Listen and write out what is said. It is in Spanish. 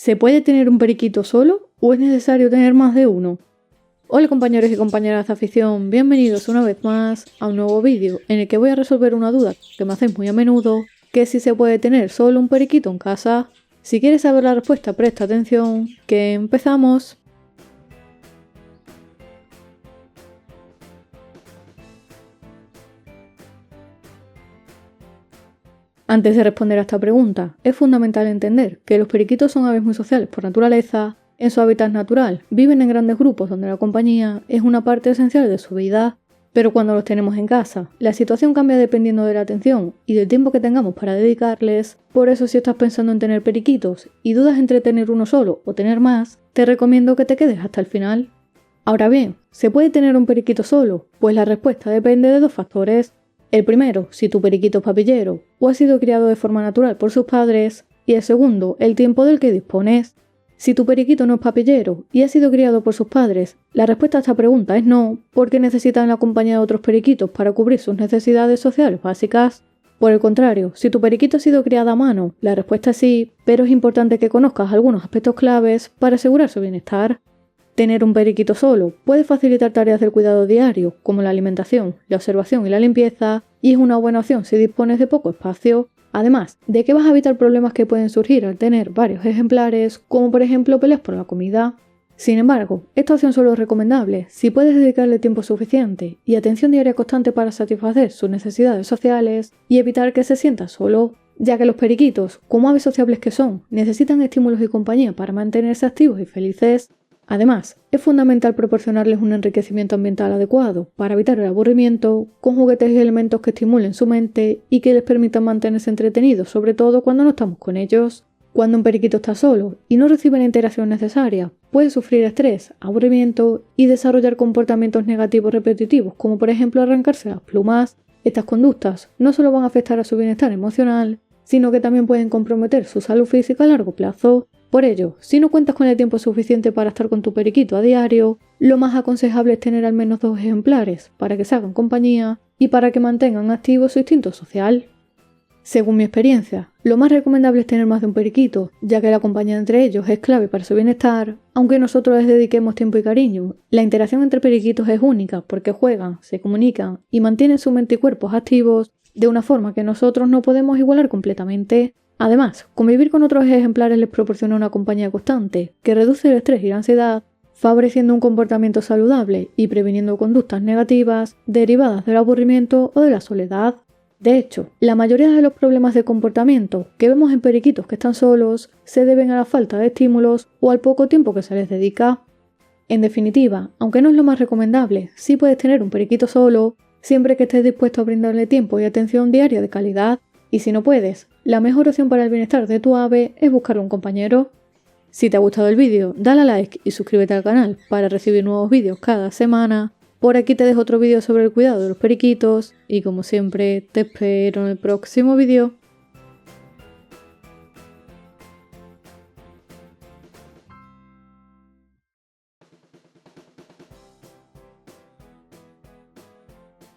¿Se puede tener un periquito solo o es necesario tener más de uno? Hola compañeros y compañeras de afición, bienvenidos una vez más a un nuevo vídeo en el que voy a resolver una duda que me hacéis muy a menudo, que es si se puede tener solo un periquito en casa. Si quieres saber la respuesta, presta atención, que empezamos. Antes de responder a esta pregunta, es fundamental entender que los periquitos son aves muy sociales por naturaleza. En su hábitat natural viven en grandes grupos donde la compañía es una parte esencial de su vida, pero cuando los tenemos en casa, la situación cambia dependiendo de la atención y del tiempo que tengamos para dedicarles. Por eso, si estás pensando en tener periquitos y dudas entre tener uno solo o tener más, te recomiendo que te quedes hasta el final. Ahora bien, ¿se puede tener un periquito solo? Pues la respuesta depende de dos factores. El primero, si tu periquito es papillero o ha sido criado de forma natural por sus padres, y el segundo, el tiempo del que dispones. Si tu periquito no es papillero y ha sido criado por sus padres, la respuesta a esta pregunta es no, porque necesitan la compañía de otros periquitos para cubrir sus necesidades sociales básicas. Por el contrario, si tu periquito ha sido criado a mano, la respuesta es sí, pero es importante que conozcas algunos aspectos claves para asegurar su bienestar. Tener un periquito solo puede facilitar tareas del cuidado diario, como la alimentación, la observación y la limpieza, y es una buena opción si dispones de poco espacio. Además de que vas a evitar problemas que pueden surgir al tener varios ejemplares, como por ejemplo peleas por la comida. Sin embargo, esta opción solo es recomendable si puedes dedicarle tiempo suficiente y atención diaria constante para satisfacer sus necesidades sociales y evitar que se sienta solo, ya que los periquitos, como aves sociables que son, necesitan estímulos y compañía para mantenerse activos y felices. Además, es fundamental proporcionarles un enriquecimiento ambiental adecuado para evitar el aburrimiento, con juguetes y elementos que estimulen su mente y que les permitan mantenerse entretenidos, sobre todo cuando no estamos con ellos. Cuando un periquito está solo y no recibe la interacción necesaria, puede sufrir estrés, aburrimiento y desarrollar comportamientos negativos repetitivos, como por ejemplo arrancarse las plumas. Estas conductas no solo van a afectar a su bienestar emocional, sino que también pueden comprometer su salud física a largo plazo. Por ello, si no cuentas con el tiempo suficiente para estar con tu periquito a diario, lo más aconsejable es tener al menos 2 ejemplares para que se hagan compañía y para que mantengan activo su instinto social. Según mi experiencia, lo más recomendable es tener más de un periquito, ya que la compañía entre ellos es clave para su bienestar, aunque nosotros les dediquemos tiempo y cariño. La interacción entre periquitos es única porque juegan, se comunican y mantienen su mente y cuerpos activos de una forma que nosotros no podemos igualar completamente. Además, convivir con otros ejemplares les proporciona una compañía constante, que reduce el estrés y la ansiedad, favoreciendo un comportamiento saludable y previniendo conductas negativas derivadas del aburrimiento o de la soledad. De hecho, la mayoría de los problemas de comportamiento que vemos en periquitos que están solos se deben a la falta de estímulos o al poco tiempo que se les dedica. En definitiva, aunque no es lo más recomendable, sí puedes tener un periquito solo, siempre que estés dispuesto a brindarle tiempo y atención diaria de calidad. Y si no puedes, la mejor opción para el bienestar de tu ave es buscar un compañero. Si te ha gustado el vídeo, dale a like y suscríbete al canal para recibir nuevos vídeos cada semana. Por aquí te dejo otro vídeo sobre el cuidado de los periquitos y como siempre te espero en el próximo vídeo.